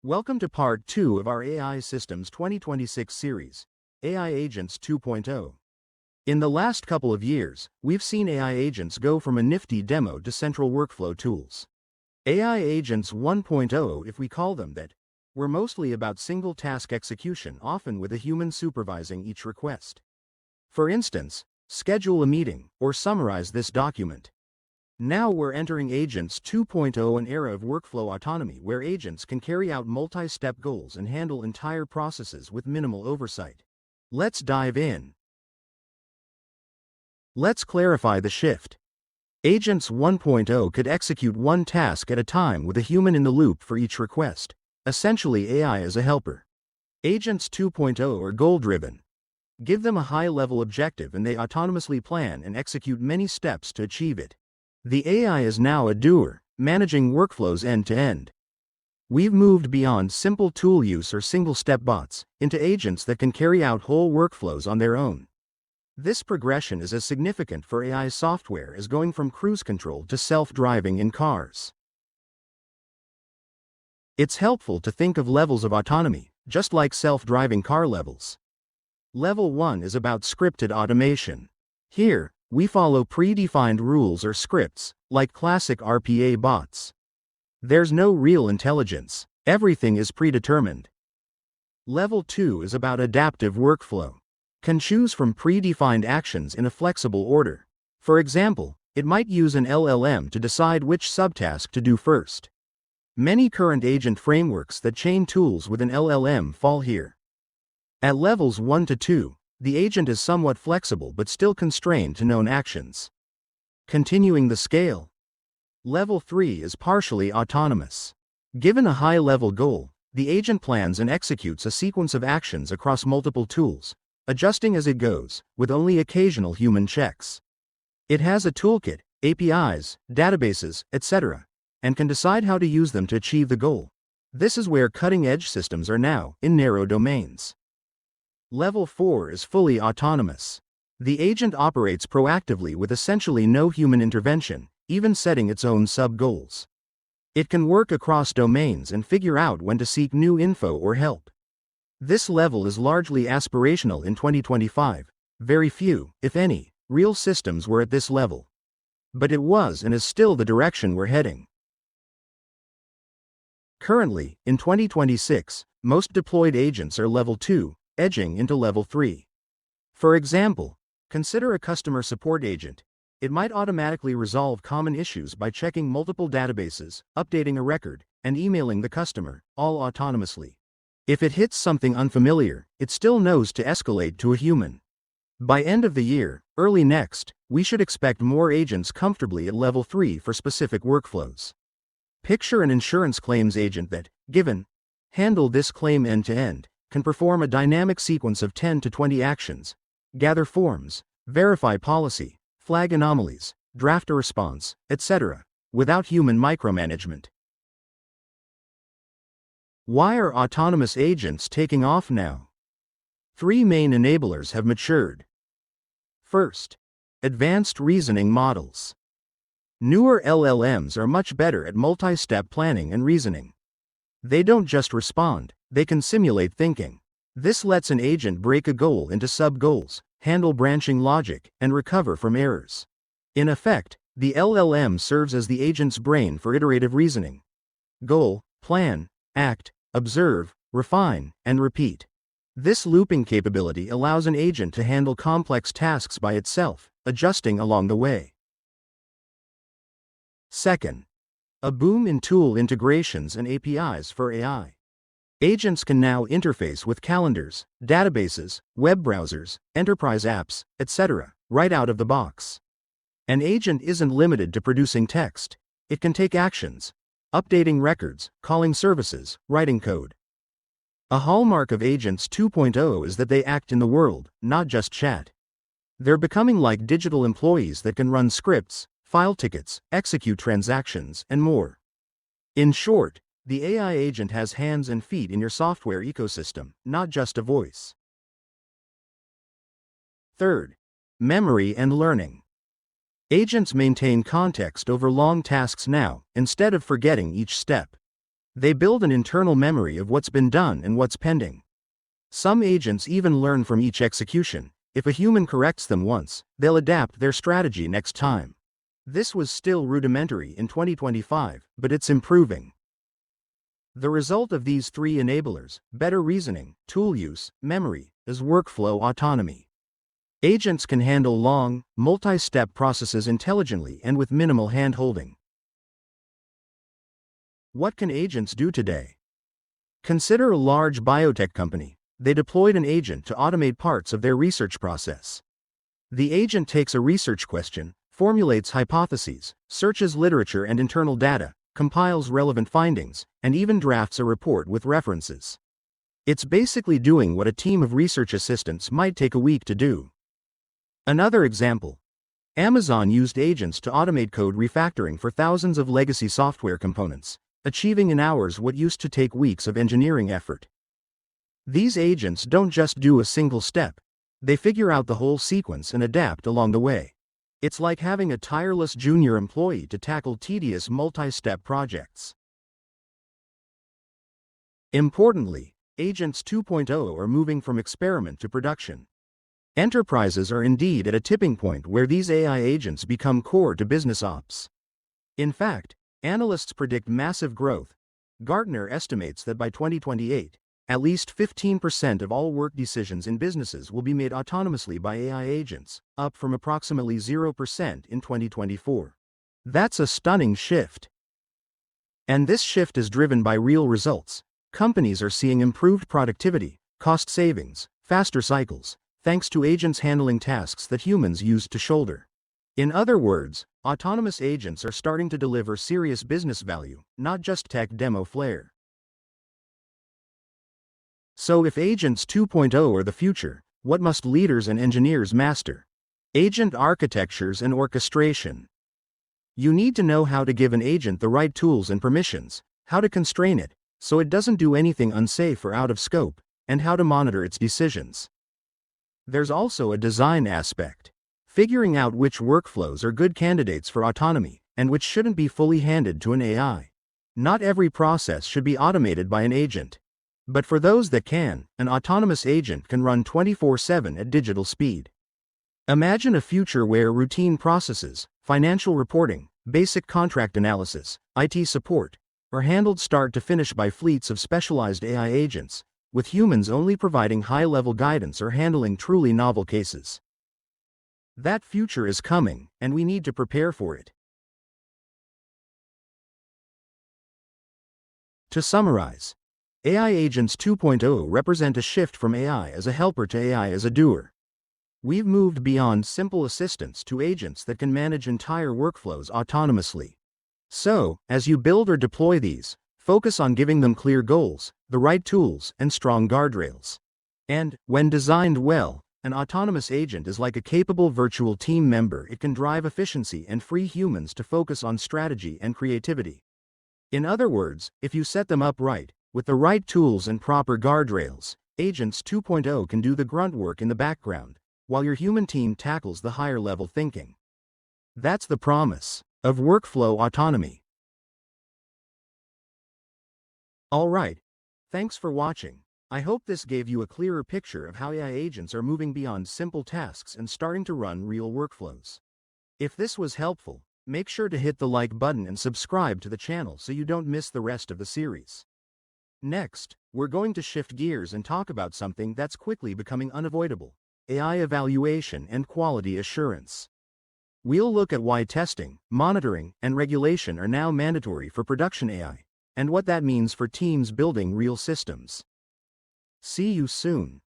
Welcome to Part 2 of our AI Systems 2026 series, AI Agents 2.0. In the last couple of years, we've seen AI agents go from a nifty demo to central workflow tools. AI Agents 1.0, if we call them that, were mostly about single task execution, often with a human supervising each request. For instance, schedule a meeting or summarize this document. Now we're entering Agents 2.0, an era of workflow autonomy where agents can carry out multi-step goals and handle entire processes with minimal oversight. Let's dive in. Let's clarify the shift. Agents 1.0 could execute one task at a time with a human in the loop for each request, essentially AI as a helper. Agents 2.0 are goal-driven. Give them a high-level objective and they autonomously plan and execute many steps to achieve it. The AI is now a doer, managing workflows end-to-end. We've moved beyond simple tool use or single-step bots into agents that can carry out whole workflows on their own. This progression is as significant for AI software as going from cruise control to self-driving in cars. It's helpful to think of levels of autonomy, just like self-driving car levels. Level 1 is about scripted automation. Here, we follow predefined rules or scripts, like classic RPA bots. There's no real intelligence. Everything is predetermined. Level 2 is about adaptive workflow. Can choose from predefined actions in a flexible order. For example, it might use an LLM to decide which subtask to do first. Many current agent frameworks that chain tools with an LLM fall here. At levels 1 to 2, the agent is somewhat flexible but still constrained to known actions. Continuing the scale. Level 3 is partially autonomous. Given a high-level goal, the agent plans and executes a sequence of actions across multiple tools, adjusting as it goes, with only occasional human checks. It has a toolkit, APIs, databases, etc., and can decide how to use them to achieve the goal. This is where cutting-edge systems are now, in narrow domains. Level 4 is fully autonomous. The agent operates proactively with essentially no human intervention, even setting its own sub-goals. It can work across domains and figure out when to seek new info or help. This level is largely aspirational in 2025. Very few, if any, real systems were at this level. But it was and is still the direction we're heading. Currently, in 2026, most deployed agents are level 2, edging into level 3. For example, consider a customer support agent. It might automatically resolve common issues by checking multiple databases, updating a record, and emailing the customer, all autonomously. If it hits something unfamiliar, it still knows to escalate to a human. By end of the year, early next, we should expect more agents comfortably at level 3 for specific workflows. Picture an insurance claims agent that, given, handle this claim end-to-end, can perform a dynamic sequence of 10 to 20 actions, gather forms, verify policy, flag anomalies, draft a response, etc., without human micromanagement. Why are autonomous agents taking off now? 3 main enablers have matured. First, advanced reasoning models. Newer LLMs are much better at multi-step planning and reasoning. They don't just respond, they can simulate thinking. This lets an agent break a goal into sub-goals, handle branching logic, and recover from errors. In effect, the LLM serves as the agent's brain for iterative reasoning. Goal, plan, act, observe, refine, and repeat. This looping capability allows an agent to handle complex tasks by itself, adjusting along the way. Second, a boom in tool integrations and APIs for AI. Agents can now interface with calendars, databases, web browsers, enterprise apps, etc., right out of the box. An agent isn't limited to producing text. It can take actions, updating records, calling services, writing code. A hallmark of Agents 2.0 is that they act in the world, not just chat. They're becoming like digital employees that can run scripts, file tickets, execute transactions, and more. In short, the AI agent has hands and feet in your software ecosystem, not just a voice. Third, memory and learning. Agents maintain context over long tasks now, instead of forgetting each step. They build an internal memory of what's been done and what's pending. Some agents even learn from each execution. If a human corrects them once, they'll adapt their strategy next time. This was still rudimentary in 2025, but it's improving. The result of these three enablers, better reasoning, tool use, memory, is workflow autonomy. Agents can handle long, multi-step processes intelligently and with minimal hand-holding. What can agents do today? Consider a large biotech company. They deployed an agent to automate parts of their research process. The agent takes a research question, formulates hypotheses, searches literature and internal data, compiles relevant findings, and even drafts a report with references. It's basically doing what a team of research assistants might take a week to do. Another example. Amazon used agents to automate code refactoring for thousands of legacy software components, achieving in hours what used to take weeks of engineering effort. These agents don't just do a single step. They figure out the whole sequence and adapt along the way. It's like having a tireless junior employee to tackle tedious multi-step projects. Importantly, Agents 2.0 are moving from experiment to production. Enterprises are indeed at a tipping point where these AI agents become core to business ops. In fact, analysts predict massive growth. Gartner estimates that by 2028, at least 15% of all work decisions in businesses will be made autonomously by AI agents, up from approximately 0% in 2024. That's a stunning shift. And this shift is driven by real results. Companies are seeing improved productivity, cost savings, faster cycles, thanks to agents handling tasks that humans used to shoulder. In other words, autonomous agents are starting to deliver serious business value, not just tech demo flair. So if Agents 2.0 are the future, what must leaders and engineers master? Agent architectures and orchestration. You need to know how to give an agent the right tools and permissions, how to constrain it, so it doesn't do anything unsafe or out of scope, and how to monitor its decisions. There's also a design aspect. Figuring out which workflows are good candidates for autonomy, and which shouldn't be fully handed to an AI. Not every process should be automated by an agent. But for those that can, an autonomous agent can run 24/7 at digital speed. Imagine a future where routine processes, financial reporting, basic contract analysis, IT support, are handled start to finish by fleets of specialized AI agents, with humans only providing high-level guidance or handling truly novel cases. That future is coming, and we need to prepare for it. To summarize, AI Agents 2.0 represent a shift from AI as a helper to AI as a doer. We've moved beyond simple assistants to agents that can manage entire workflows autonomously. So, as you build or deploy these, focus on giving them clear goals, the right tools, and strong guardrails. And, when designed well, an autonomous agent is like a capable virtual team member. It can drive efficiency and free humans to focus on strategy and creativity. In other words, if you set them up right, with the right tools and proper guardrails, Agents 2.0 can do the grunt work in the background, while your human team tackles the higher-level thinking. That's the promise of workflow autonomy. Alright, thanks for watching. I hope this gave you a clearer picture of how AI agents are moving beyond simple tasks and starting to run real workflows. If this was helpful, make sure to hit the like button and subscribe to the channel so you don't miss the rest of the series. Next, we're going to shift gears and talk about something that's quickly becoming unavoidable: AI evaluation and quality assurance. We'll look at why testing, monitoring, and regulation are now mandatory for production AI, and what that means for teams building real systems. See you soon.